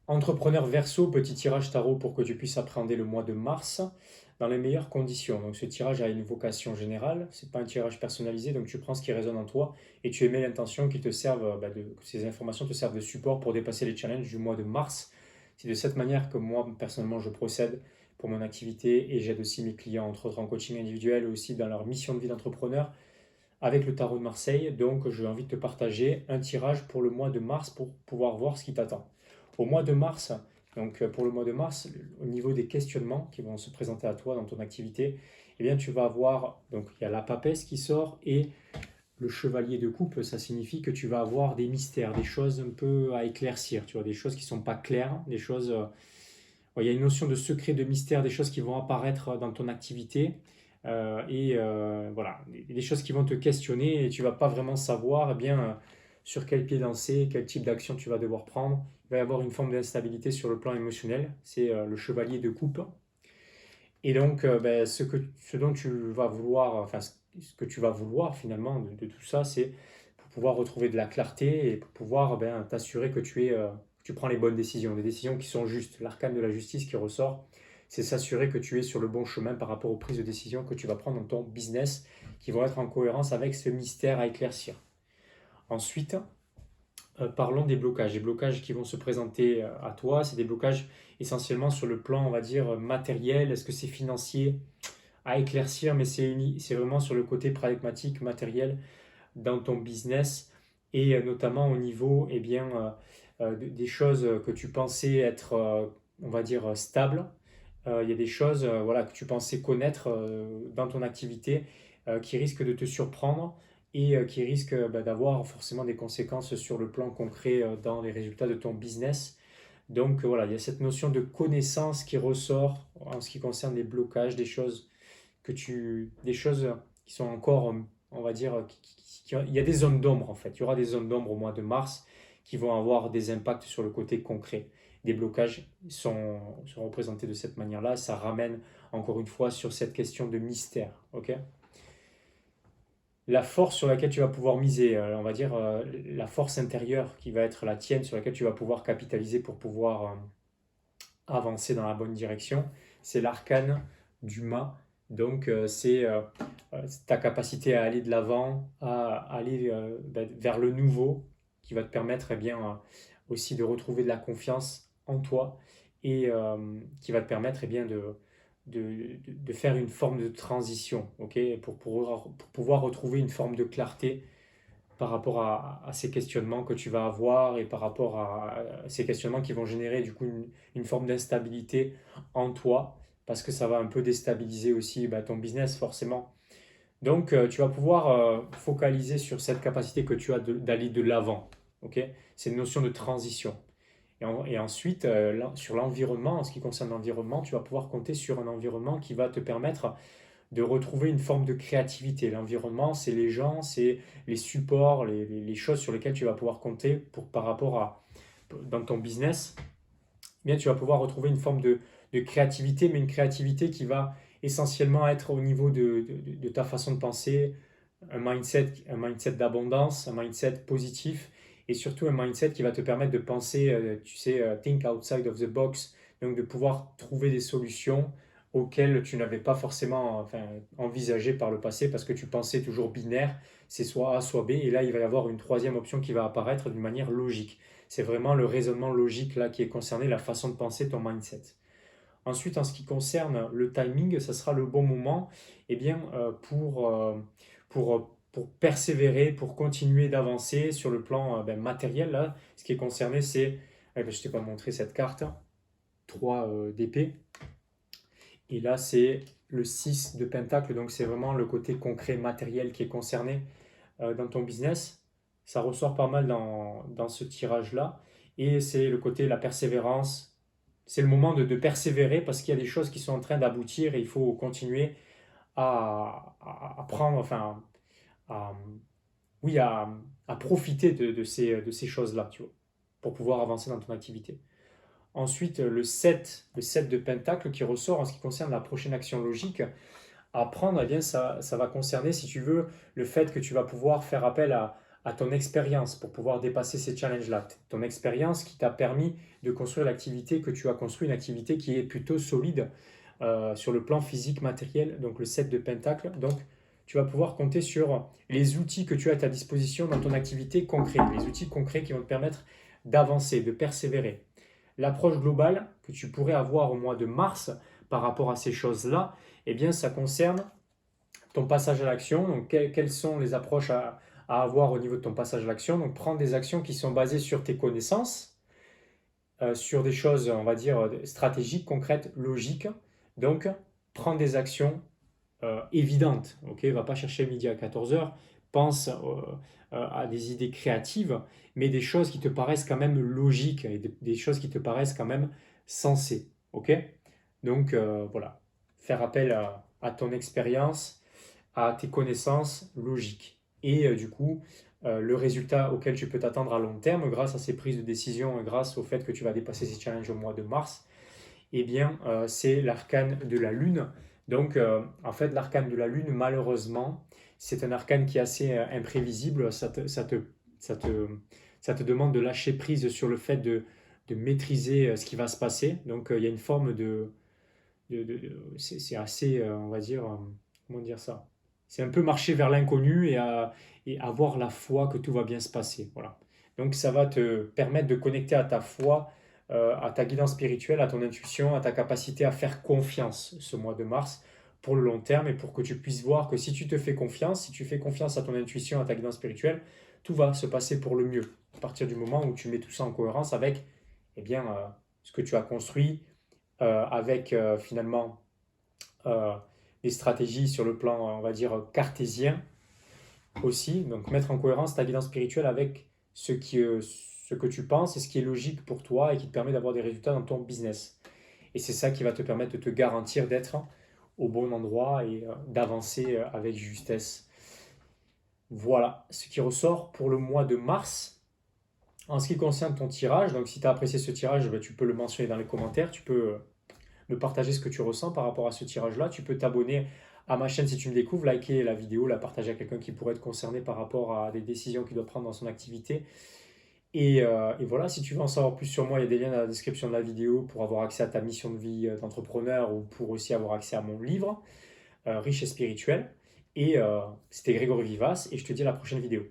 Entrepreneur Verseau, petit tirage tarot pour que tu puisses appréhender le mois de mars dans les meilleures conditions. Donc ce tirage a une vocation générale, c'est pas un tirage personnalisé, donc tu prends ce qui résonne en toi et tu émets l'intention qu'il te serve, que ces informations te servent de support pour dépasser les challenges du mois de mars. C'est de cette manière que moi personnellement je procède pour mon activité et j'aide aussi mes clients, entre autres en coaching individuel et aussi dans leur mission de vie d'entrepreneur avec le tarot de Marseille. Donc j'ai envie de te partager un tirage pour le mois de mars pour pouvoir voir ce qui t'attend. Au mois de mars, donc pour le mois de mars, au niveau des questionnements qui vont se présenter à toi dans ton activité, eh bien tu vas avoir, donc il y a la papesse qui sort et le chevalier de coupe, ça signifie que tu vas avoir des mystères, des choses un peu à éclaircir, tu vois, des choses qui sont pas claires, des choses, il y a une notion de secret, de mystère, des choses qui vont apparaître dans ton activité voilà, des choses qui vont te questionner et tu vas pas vraiment savoir sur quel pied danser, quel type d'action tu vas devoir prendre. Il va y avoir une forme d'instabilité sur le plan émotionnel, c'est le chevalier de coupe. Et donc, ce dont tu vas vouloir, enfin, ce que tu vas vouloir finalement de tout ça, c'est pour pouvoir retrouver de la clarté et pour pouvoir t'assurer que tu prends les bonnes décisions, des décisions qui sont justes. L'arcane de la justice qui ressort, c'est s'assurer que tu es sur le bon chemin par rapport aux prises de décision que tu vas prendre dans ton business, qui vont être en cohérence avec ce mystère à éclaircir. Ensuite, parlons des blocages. Les blocages qui vont se présenter à toi, c'est des blocages essentiellement sur le plan, on va dire, matériel. Est-ce que c'est financier à éclaircir, mais c'est vraiment sur le côté pragmatique, matériel dans ton business et notamment au niveau des choses que tu pensais être, on va dire, stables. Il y a des choses voilà, que tu pensais connaître dans ton activité qui risquent de te surprendre et qui risquent d'avoir forcément des conséquences sur le plan concret dans les résultats de ton business. Donc voilà, il y a cette notion de connaissance qui ressort en ce qui concerne les blocages, des choses qui sont encore, on va dire, il y a des zones d'ombre en fait. Il y aura des zones d'ombre au mois de mars qui vont avoir des impacts sur le côté concret. Des blocages sont représentés de cette manière-là. Ça ramène encore une fois sur cette question de mystère. Ok, la force sur laquelle tu vas pouvoir miser, on va dire la force intérieure qui va être la tienne, sur laquelle tu vas pouvoir capitaliser pour pouvoir avancer dans la bonne direction, c'est l'arcane du mât. Donc c'est ta capacité à aller de l'avant, à aller vers le nouveau, qui va te permettre aussi de retrouver de la confiance en toi et qui va te permettre de faire une forme de transition, ok, pour pouvoir retrouver une forme de clarté par rapport à ces questionnements que tu vas avoir et par rapport à ces questionnements qui vont générer du coup une forme d'instabilité en toi parce que ça va un peu déstabiliser aussi ton business forcément. Donc tu vas pouvoir focaliser sur cette capacité que tu as d'aller de l'avant. Ok, c'est une notion de transition. Et ensuite, sur l'environnement, en ce qui concerne l'environnement, tu vas pouvoir compter sur un environnement qui va te permettre de retrouver une forme de créativité. L'environnement, c'est les gens, c'est les supports, les choses sur lesquelles tu vas pouvoir compter par rapport dans ton business. Eh bien, tu vas pouvoir retrouver une forme de créativité, mais une créativité qui va essentiellement être au niveau de ta façon de penser, un mindset d'abondance, un mindset positif et surtout un mindset qui va te permettre de penser, think outside of the box, donc de pouvoir trouver des solutions auxquelles tu n'avais pas forcément envisagé par le passé parce que tu pensais toujours binaire, c'est soit A, soit B, et là il va y avoir une troisième option qui va apparaître d'une manière logique. C'est vraiment le raisonnement logique là qui est concerné, la façon de penser, ton mindset. Ensuite, en ce qui concerne le timing, ça sera le bon moment pour persévérer, pour continuer d'avancer sur le plan matériel. Là, ce qui est concerné, c'est, je ne t'ai pas montré cette carte, 3 d'épée. Et là, c'est le 6 de pentacle, donc c'est vraiment le côté concret, matériel qui est concerné dans ton business. Ça ressort pas mal dans ce tirage-là. Et c'est le côté, la persévérance. C'est le moment de persévérer parce qu'il y a des choses qui sont en train d'aboutir et il faut continuer à prendre, à, oui, à profiter de ces choses-là, tu vois, pour pouvoir avancer dans ton activité. Ensuite, le 7 de pentacle qui ressort en ce qui concerne la prochaine action logique à prendre, eh bien, ça va concerner, si tu veux, le fait que tu vas pouvoir faire appel à ton expérience pour pouvoir dépasser ces challenges-là. Ton expérience qui t'a permis de construire l'activité que tu as construit, une activité qui est plutôt solide sur le plan physique, matériel, donc le 7 de Pentacle. Donc, tu vas pouvoir compter sur les outils que tu as à ta disposition dans ton activité concrète, les outils concrets qui vont te permettre d'avancer, de persévérer. L'approche globale que tu pourrais avoir au mois de mars par rapport à ces choses-là, eh bien, ça concerne ton passage à l'action. Donc, quelles sont les approches à avoir au niveau de ton passage à l'action? Donc, prendre des actions qui sont basées sur tes connaissances, sur des choses, on va dire, stratégiques, concrètes, logiques. Donc, prendre des actions évidentes. Ok, va pas chercher midi à 14 heures. Pense à des idées créatives, mais des choses qui te paraissent quand même logiques et des choses qui te paraissent quand même sensées. Ok, donc voilà, faire appel à ton expérience, à tes connaissances logiques. Et du coup, le résultat auquel tu peux t'attendre à long terme, grâce à ces prises de décision, grâce au fait que tu vas dépasser ces challenges au mois de mars, eh bien, c'est l'arcane de la Lune. Donc, en fait, l'arcane de la Lune, malheureusement, c'est un arcane qui est assez imprévisible. Ça te demande de lâcher prise sur le fait de maîtriser ce qui va se passer. Donc, il y a une forme c'est assez, on va dire, comment dire ça? C'est un peu marcher vers l'inconnu et avoir la foi que tout va bien se passer. Voilà. Donc ça va te permettre de connecter à ta foi, à ta guidance spirituelle, à ton intuition, à ta capacité à faire confiance ce mois de mars pour le long terme et pour que tu puisses voir que si tu te fais confiance, si tu fais confiance à ton intuition, à ta guidance spirituelle, tout va se passer pour le mieux. À partir du moment où tu mets tout ça en cohérence avec eh bien, ce que tu as construit, avec finalement euh, des stratégies sur le plan, on va dire, cartésien aussi. Donc mettre en cohérence ta guidance spirituelle avec ce que tu penses et ce qui est logique pour toi et qui te permet d'avoir des résultats dans ton business. Et c'est ça qui va te permettre de te garantir d'être au bon endroit et d'avancer avec justesse. Voilà ce qui ressort pour le mois de mars. En ce qui concerne ton tirage, donc si tu as apprécié ce tirage, ben, tu peux le mentionner dans les commentaires, tu peux me partager ce que tu ressens par rapport à ce tirage-là. Tu peux t'abonner à ma chaîne si tu me découvres, liker la vidéo, la partager à quelqu'un qui pourrait être concerné par rapport à des décisions qu'il doit prendre dans son activité. Et voilà, si tu veux en savoir plus sur moi, il y a des liens dans la description de la vidéo pour avoir accès à ta mission de vie d'entrepreneur ou pour aussi avoir accès à mon livre, Riche et spirituel. Et c'était Grégory Vivas et je te dis à la prochaine vidéo.